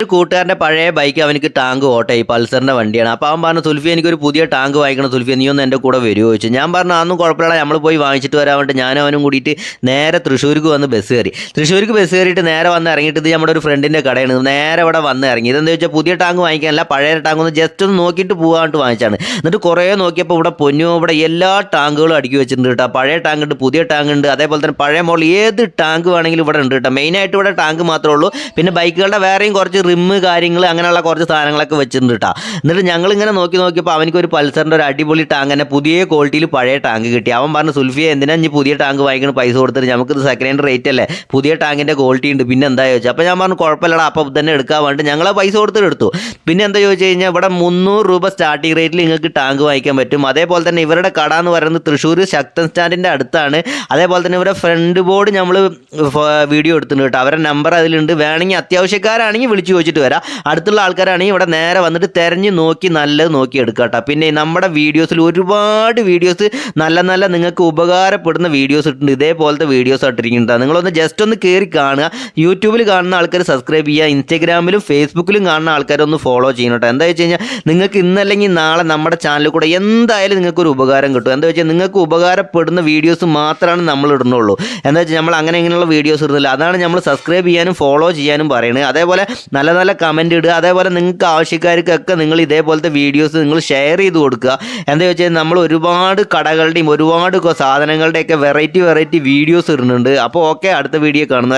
ഒരു കൂട്ടുകാരൻ്റെ പഴയ ബൈക്ക് അവനിക്ക് ടാങ്ക് ഓട്ടയായി പൾസറിൻ്റെ വണ്ടിയാണ്. അപ്പോൾ അവൻ പറഞ്ഞു, സുൽഫി എനിക്കൊരു പുതിയ ടാങ്ക് വാങ്ങിക്കണം സുൽഫി, നീ ഒന്ന് എൻ്റെ കൂടെ വരുമോ ചോദിച്ചു. ഞാൻ പറഞ്ഞു അതൊന്നും കുഴപ്പമില്ല, നമ്മൾ പോയി വാങ്ങിച്ചിട്ട് വരാൻ വേണ്ടി ഞാനും അവനും കൂടിയിട്ട് നേരെ തൃശ്ശൂർക്ക് വന്ന് ബസ് കയറി. തൃശ്ശൂർക്ക് ബസ് കയറിയിട്ട് നേരെ വന്ന് ഇറങ്ങിയിട്ട് ഇത് നമ്മുടെ ഒരു ഫ്രണ്ടിൻ്റെ കടയാണ്. നേരെ ഇവിടെ വന്ന് ഇറങ്ങി. ഇതെന്താ വെച്ചാൽ പുതിയ ടാങ്ക് വാങ്ങിക്കാനല്ല, പഴയ ടാങ്ക് ഒന്ന് ജസ്റ്റ് ഒന്ന് നോക്കിയിട്ട് പോകാനായിട്ട് വാങ്ങിച്ചാണ്. എന്നിട്ട് കുറേ നോക്കിയപ്പോൾ ഇവിടെ പൊന്നു ഇവിടെ എല്ലാ ടാങ്കുകളും അടുക്കി വെച്ചിട്ടുണ്ട് കേട്ടോ. പഴയ ടാങ്ക് ഉണ്ട്, പുതിയ ടാങ്ക് ഉണ്ട്, അതേപോലെ തന്നെ പഴയ മോഡൽ ഏത് ടാങ്ക് വേണമെങ്കിലും ഇവിടെ ഉണ്ട് കേട്ടോ. മെയിനായിട്ട് ഇവിടെ ടാങ്ക് മാത്രമേ ഉള്ളൂ. പിന്നെ ബൈക്കുകളുടെ വേറെയും കുറച്ച് റിമ്മ് കാര്യങ്ങൾ അങ്ങനെയുള്ള കുറച്ച് സാധനങ്ങളൊക്കെ വെച്ചിട്ടുണ്ട് കേട്ടോ. എന്നിട്ട് ഞങ്ങളിങ്ങനെ നോക്കിയപ്പോൾ അവനക്ക് ഒരു പൾസറിൻ്റെ ഒരു അടിപൊളി ടാങ്ക് തന്നെ പുതിയ ക്വാളിറ്റിയിൽ പഴയ ടാങ്ക് കിട്ടി. അവൻ പറഞ്ഞു, സുൽഫിയെ എന്തിനാ ഇനി പുതിയ ടാങ്ക് വാങ്ങിക്കണം, പൈസ കൊടുത്തിട്ട് നമുക്കിത് സെക്കൻഡ് ഹാൻഡ് റേറ്റ് അല്ലേ, പുതിയ ടാങ്കിൻ്റെ ക്വാളിറ്റി ഉണ്ട്, പിന്നെ എന്താ ചോദിച്ചാൽ. അപ്പോൾ ഞാൻ പറഞ്ഞു കുഴപ്പമില്ലടാ, അപ്പോൾ തന്നെ എടുക്കാൻ വേണ്ടി ഞങ്ങൾ പൈസ കൊടുത്തിട്ട് എടുത്തു. പിന്നെ എന്താ ചോദിച്ചു കഴിഞ്ഞാൽ ഇവിടെ 300 രൂപ സ്റ്റാർട്ടിംഗ് റേറ്റിൽ നിങ്ങൾക്ക് ടാങ്ക് വാങ്ങിക്കാൻ പറ്റും. അതേപോലെ തന്നെ ഇവരുടെ കട എന്ന് പറയുന്നത് തൃശ്ശൂർ ശക്തൻ സ്റ്റാൻഡിൻ്റെ അടുത്താണ്. അതേപോലെ തന്നെ ഇവരുടെ ഫ്രണ്ട് ബോർഡ് നമ്മൾ വീഡിയോ എടുത്തിട്ടുണ്ട് കേട്ടോ. അവരുടെ നമ്പർ അതിലുണ്ട്, വേണമെങ്കിൽ അത്യാവശ്യക്കാരാണെങ്കിൽ വിളിച്ച് ചോദിച്ചിട്ട് വരാം. അടുത്തുള്ള ആൾക്കാരാണെങ്കിൽ ഇവിടെ നേരെ വന്നിട്ട് തിരഞ്ഞ് നോക്കി നല്ലത് നോക്കി എടുക്കുക കേട്ടോ. പിന്നെ നമ്മുടെ വീഡിയോസിൽ ഒരുപാട് വീഡിയോസ് നല്ല നല്ല നിങ്ങൾക്ക് ഉപകാരപ്പെടുന്ന വീഡിയോസ് ഇട്ടുണ്ട്. ഇതേപോലത്തെ വീഡിയോസ് ഇട്ടിരിക്കുന്നുണ്ട്. നിങ്ങളൊന്ന് ജസ്റ്റ് ഒന്ന് കയറി കാണുക. യൂട്യൂബിൽ കാണുന്ന ആൾക്കാർ സബ്സ്ക്രൈബ് ചെയ്യുക, ഇൻസ്റ്റാഗ്രാമിലും ഫേസ്ബുക്കിലും കാണുന്ന ആൾക്കാരൊന്ന് ഫോളോ ചെയ്യണം കേട്ടോ. എന്താ വെച്ച് കഴിഞ്ഞാൽ നിങ്ങൾക്ക് ഇന്നല്ലെങ്കിൽ നാളെ നമ്മുടെ ചാനലിൽ കൂടെ എന്തായാലും നിങ്ങൾക്കൊരു ഉപകാരം കിട്ടും. എന്താ വെച്ചാൽ നിങ്ങൾക്ക് ഉപകാരപ്പെടുന്ന വീഡിയോസ് മാത്രമാണ് നമ്മൾ ഇടുന്നുള്ളൂ. എന്താ വെച്ചാൽ നമ്മൾ അങ്ങനെ ഇങ്ങനെയുള്ള വീഡിയോസ് ഇടുന്നില്ല. അതാണ് നമ്മൾ സബ്സ്ക്രൈബ് ചെയ്യാനും ഫോളോ ചെയ്യാനും പറയുന്നത്. അതേപോലെ നല്ല നല്ല കമൻറ്റ് ഇടുക. അതേപോലെ നിങ്ങൾക്ക് ആവശ്യക്കാർക്കൊക്കെ നിങ്ങൾ ഇതേപോലത്തെ വീഡിയോസ് നിങ്ങൾ ഷെയർ ചെയ്ത് കൊടുക്കുക. എന്താ വെച്ചാൽ നമ്മൾ ഒരുപാട് കടകളുടെയും ഒരുപാട് സാധനങ്ങളുടെയൊക്കെ വെറൈറ്റി വീഡിയോസ് ഇടുന്നുണ്ട്. അപ്പോൾ ഓക്കെ, അടുത്ത വീഡിയോ കാണുന്നവരെ